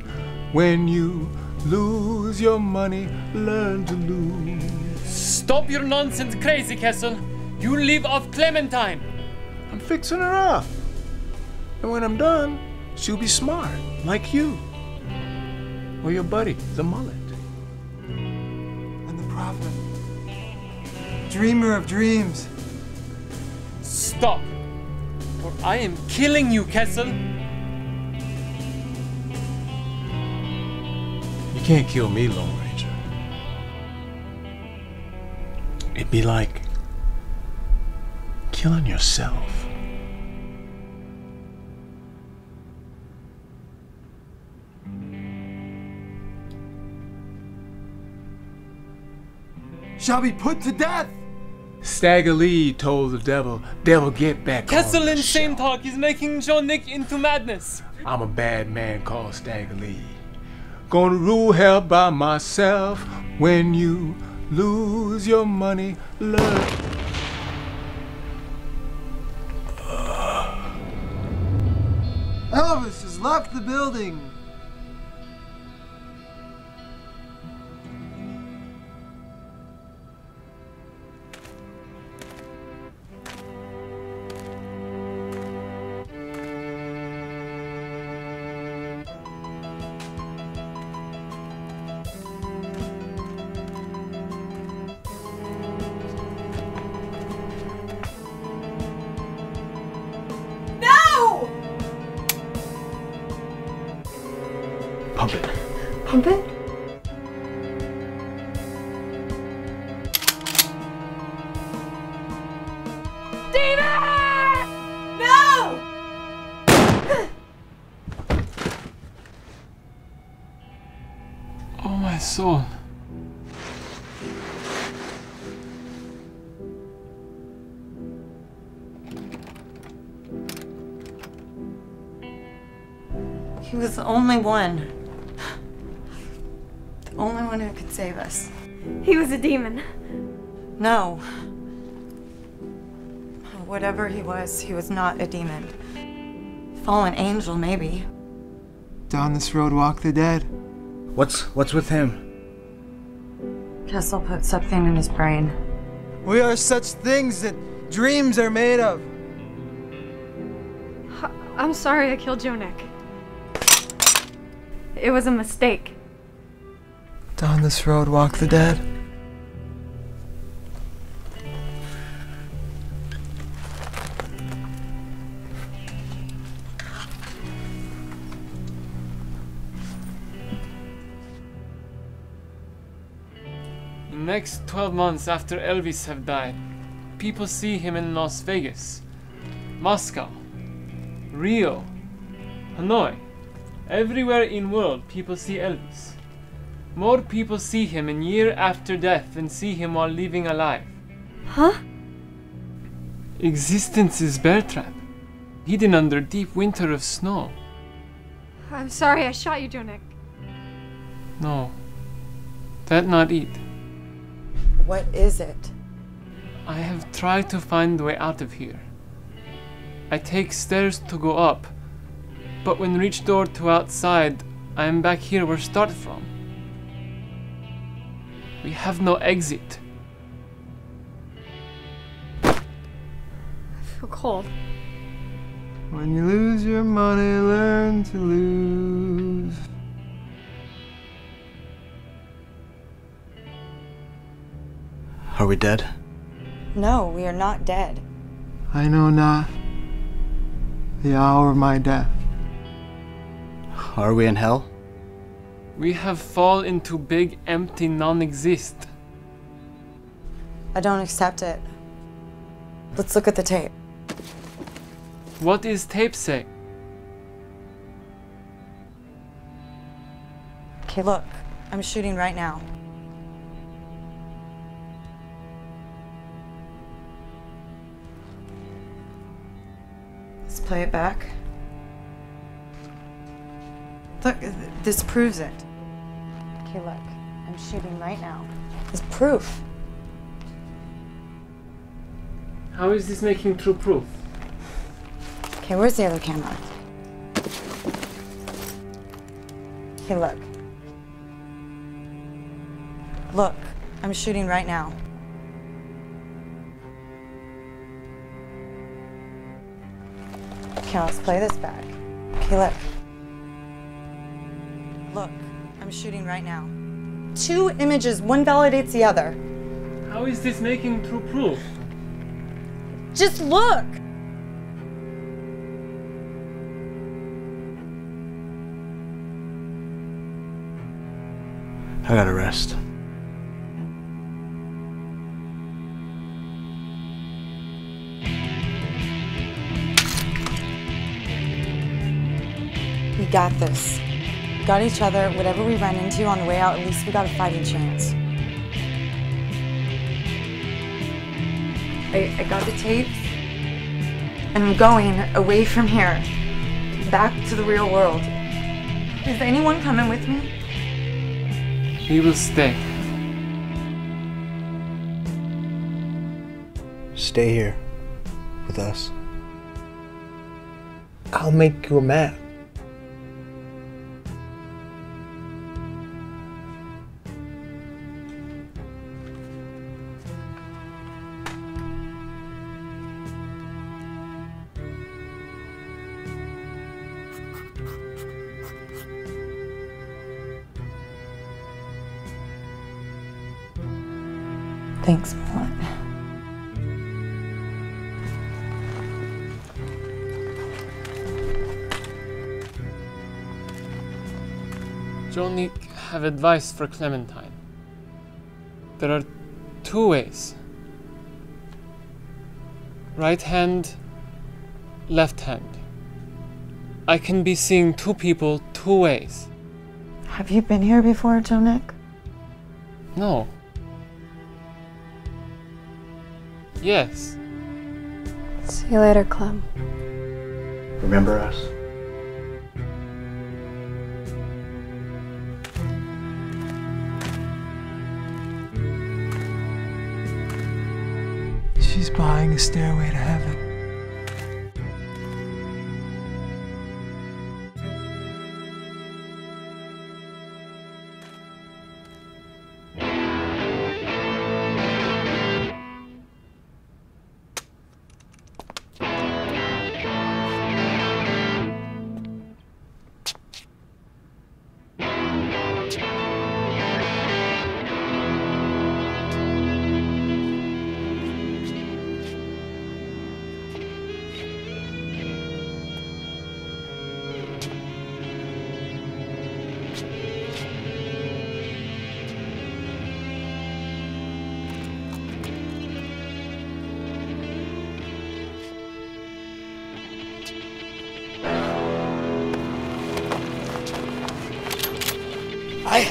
When you lose your money, learn to lose. Stop your nonsense, crazy Kessel. You leave off Clementine. I'm fixing her up. And when I'm done, she'll be smart, like you. Or your buddy, the mullet. And the prophet. Dreamer of dreams. Stop, or I am killing you, Kessel. You can't kill me, Lone Ranger. It'd be like killing yourself. Shall be put to death. Staggerlee told the devil, "Devil, get back Kessel on the insane shelf." talk is making John Nick into madness. I'm a bad man called Staggerlee. Gonna rule hell by myself. When you lose your money, learn. Elvis has left the building. Pump it. Pump it? David! No! Oh, my soul. He was the only one. The only one who could save us. He was a demon. No. Whatever he was not a demon. Fallen angel, maybe. Down this road walk the dead. What's with him? Kessel put something in his brain. We are such things that dreams are made of. I'm sorry I killed Joe Nick. It was a mistake. Down this road walk the dead. The next 12 months after Elvis have died, people see him in Las Vegas, Moscow, Rio, Hanoi. Everywhere in world, people see Elvis. More people see him in year after death than see him while living alive. Huh? Existence is bear trap, hidden under deep winter of snow. I'm sorry I shot you, Joe Nick. No, that not it. What is it? I have tried to find the way out of here. I take stairs to go up, but when reach door to outside, I am back here where start from. We have no exit. I feel cold. When you lose your money, learn to lose. Are we dead? No, we are not dead. I know not the hour of my death. Are we in hell? We have fall into big, empty, non-exist. I don't accept it. Let's look at the tape. What is tape say? Okay, look. I'm shooting right now. Let's play it back. Look, this proves it. Okay, look. I'm shooting right now. It's proof. How is this making true proof? Okay, where's the other camera? Okay, look. Look, I'm shooting right now. Okay, let's play this back. Okay, look. Look, I'm shooting right now. 2 images, one validates the other. How is this making true proof? Just look! I gotta rest. We got this. We got each other. Whatever we run into on the way out, at least we got a fighting chance. I got the tapes, and I'm going away from here, back to the real world. Is anyone coming with me? We will stay. Stay here with us. I'll make you a map. Thanks, Lloyd. Johnny have advice for Clementine. There are 2 ways. Right hand, left hand. I can be seeing 2 people 2 ways. Have you been here before, Jonik? No. Yes. See you later, Clem. Remember us? She's buying a stairway to heaven.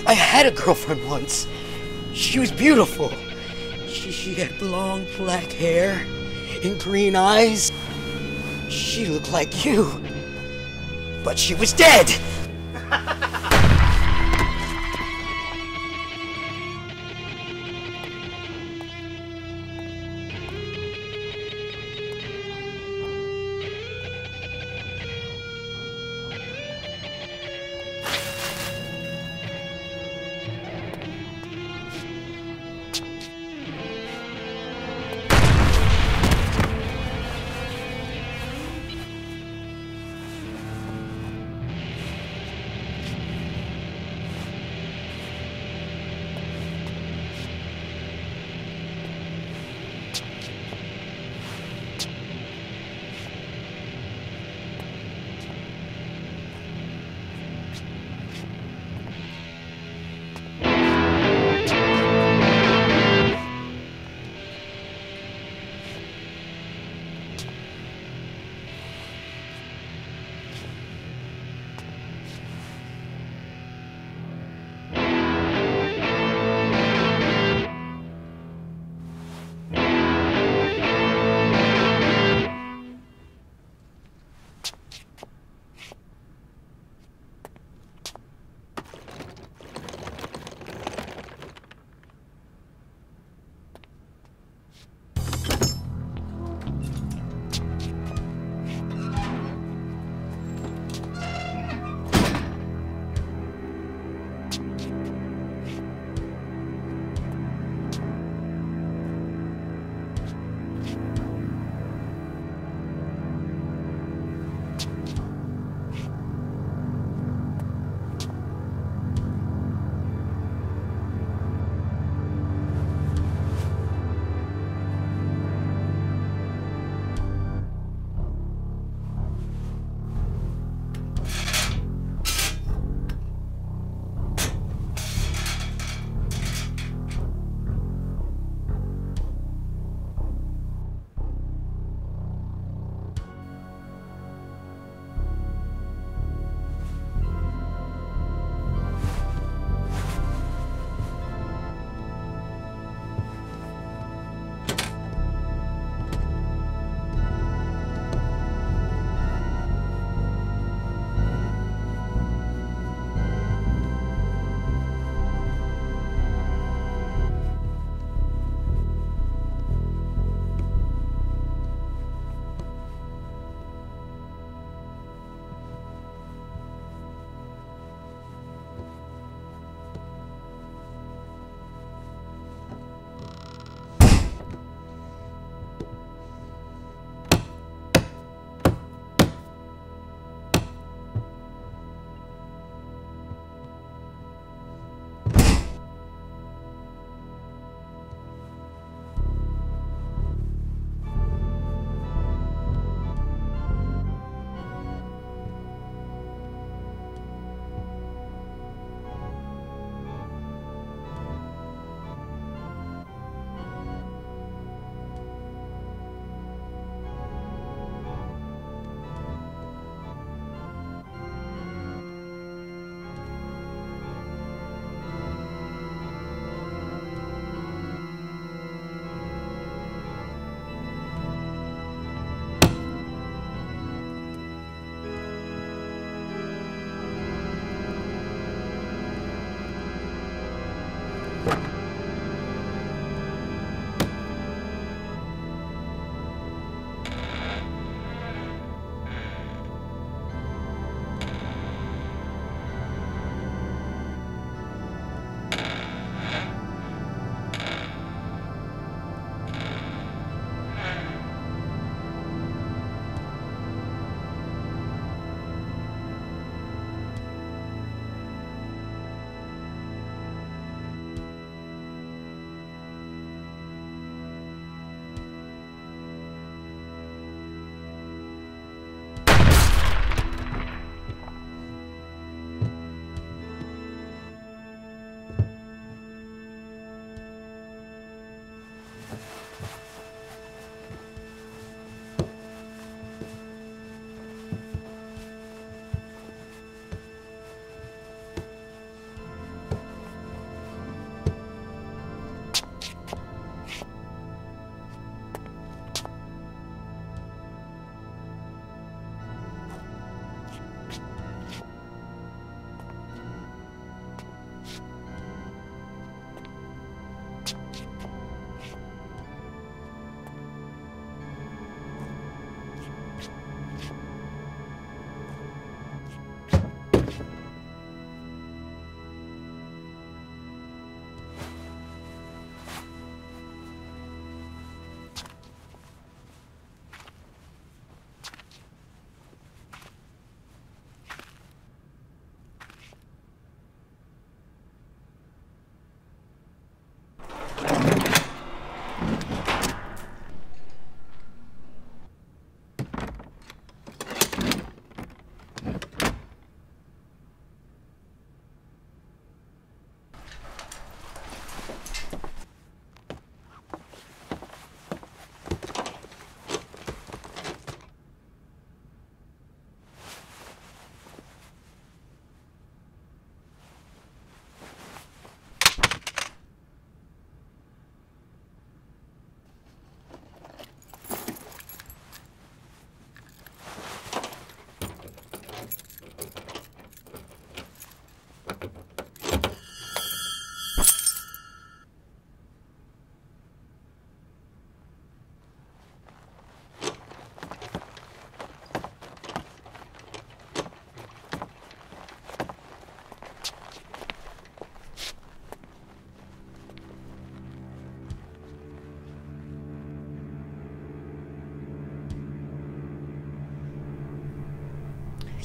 I had a girlfriend once. She was beautiful. She had long black hair and green eyes. She looked like you, but she was dead.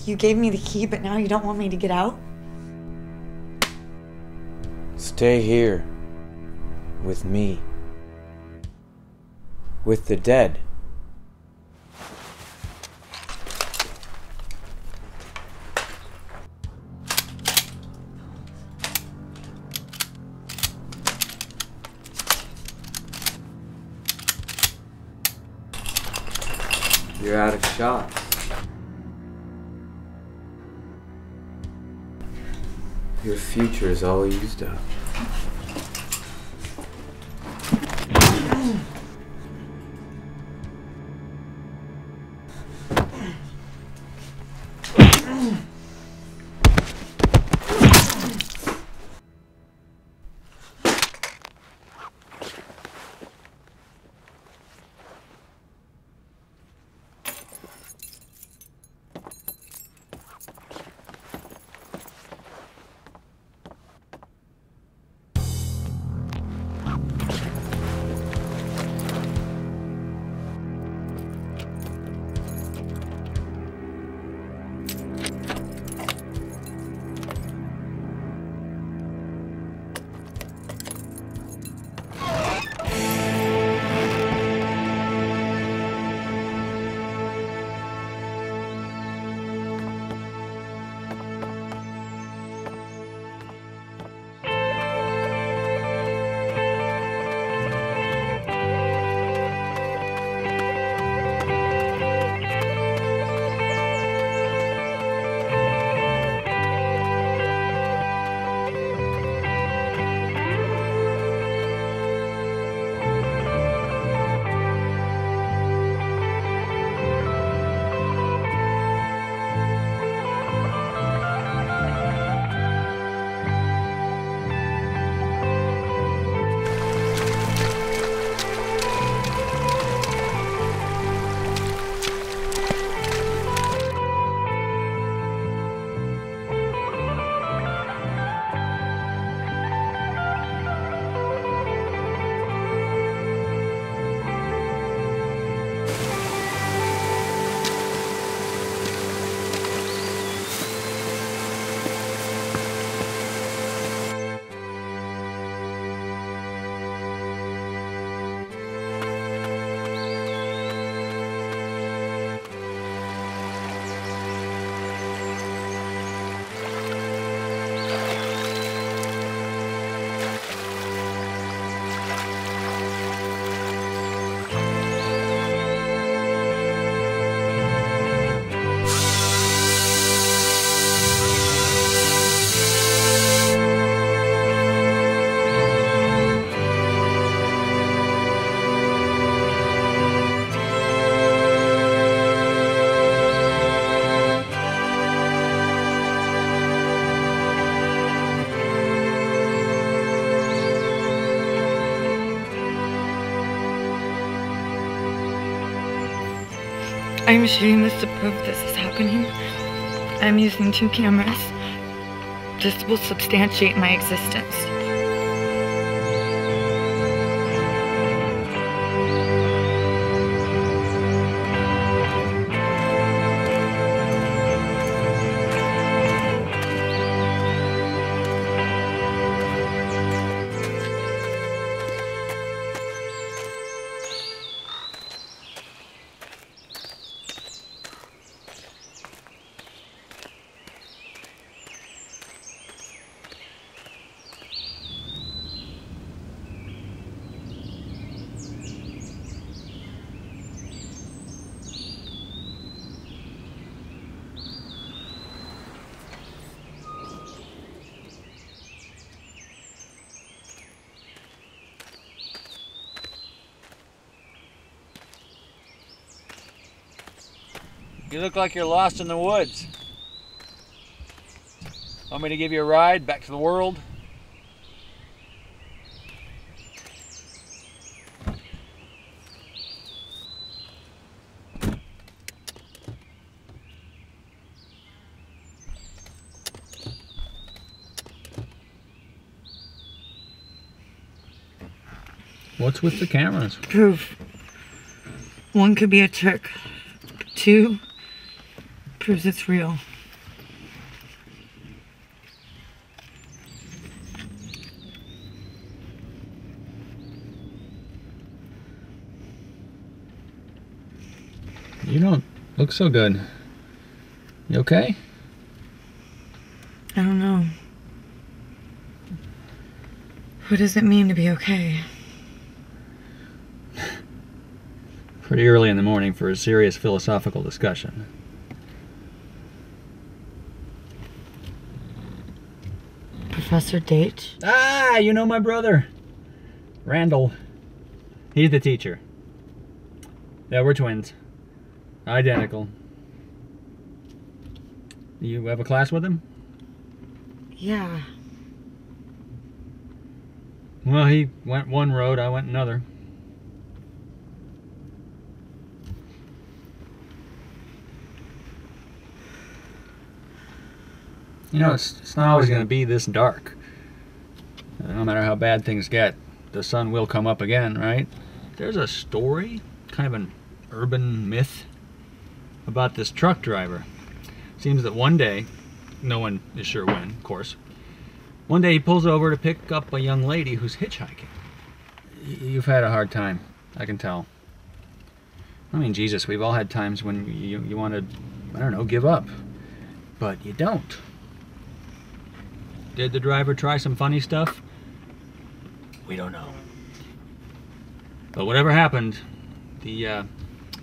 You gave me the key, but now you don't want me to get out? Stay here. With me. With the dead. You're out of shots. Your future is all used up. I'm shooting this to prove this is happening. I'm using 2 cameras. This will substantiate my existence. You look like you're lost in the woods. Want me to give you a ride back to the world? What's with the cameras? Proof. 1 could be a trick. 2 proves it's real. You don't look so good. You okay? I don't know. What does it mean to be okay? Pretty early in the morning for a serious philosophical discussion. Professor Date? Ah, you know my brother. Randall. He's the teacher. Yeah, we're twins. Identical. You have a class with him? Yeah. Well, he went one road, I went another. You know, it's not always going to be this dark. No matter how bad things get, the sun will come up again, right? There's a story, kind of an urban myth, about this truck driver. Seems that one day, no one is sure when, of course, one day he pulls over to pick up a young lady who's hitchhiking. You've had a hard time, I can tell. I mean, Jesus, we've all had times when you want to, I don't know, give up. But you don't. Did the driver try some funny stuff? We don't know. But whatever happened, the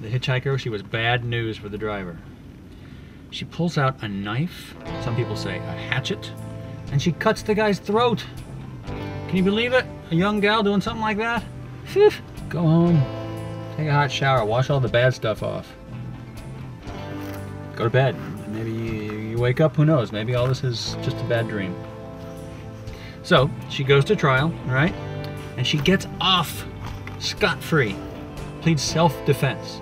hitchhiker, she was bad news for the driver. She pulls out a knife, some people say a hatchet, and she cuts the guy's throat. Can you believe it? A young gal doing something like that? Phew. Go home, take a hot shower, wash all the bad stuff off. Go to bed. Maybe you wake up, who knows? Maybe all this is just a bad dream. So, she goes to trial, right? And she gets off scot-free. Pleads self-defense.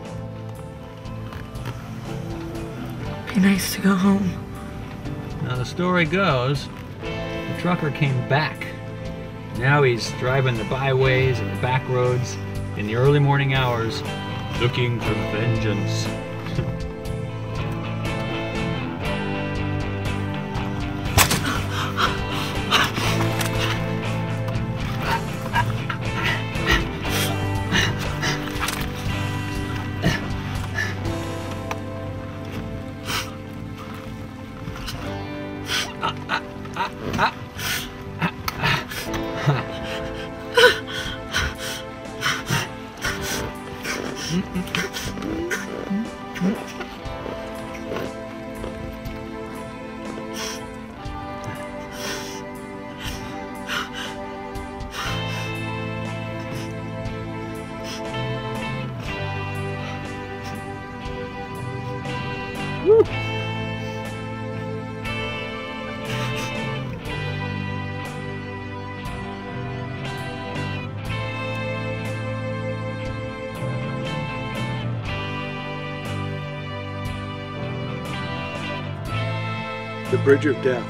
Be nice to go home. Now the story goes, the trucker came back. Now he's driving the byways and the back roads in the early morning hours, looking for vengeance. The Bridge of Death.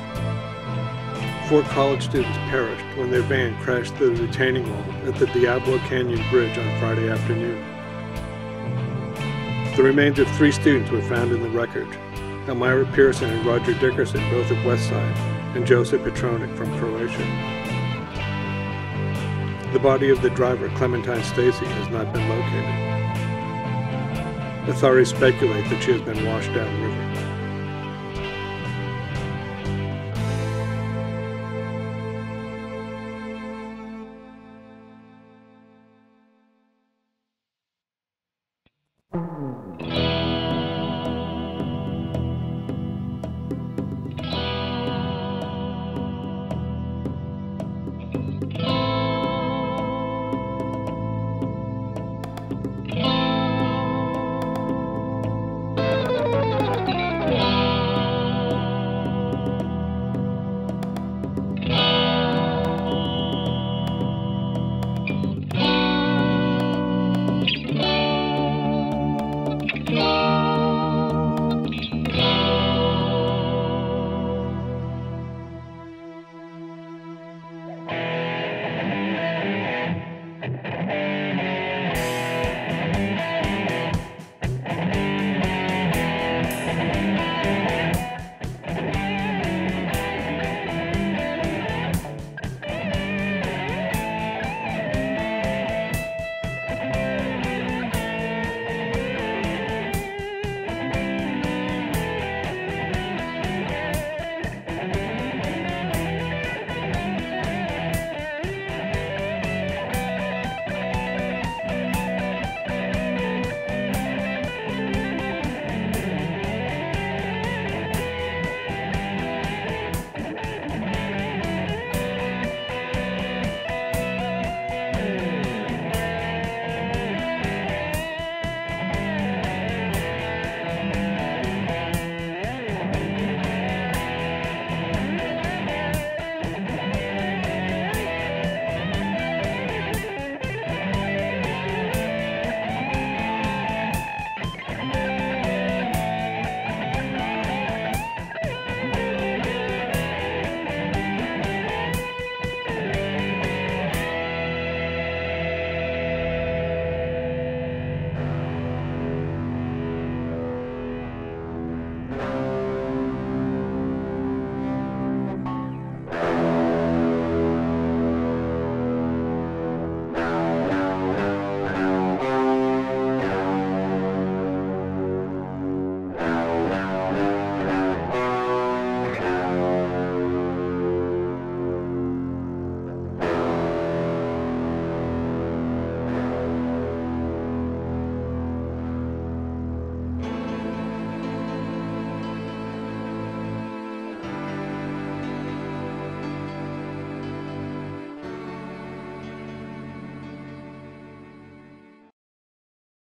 4 college students perished when their van crashed through the retaining wall at the Diablo Canyon Bridge on Friday afternoon. The remains of 3 students were found in the wreckage: Elmira Pearson and Roger Dickerson, both of Westside, and Joseph Petronik from Croatia. The body of the driver, Clementine Stacy, has not been located. Authorities speculate that she has been washed downriver.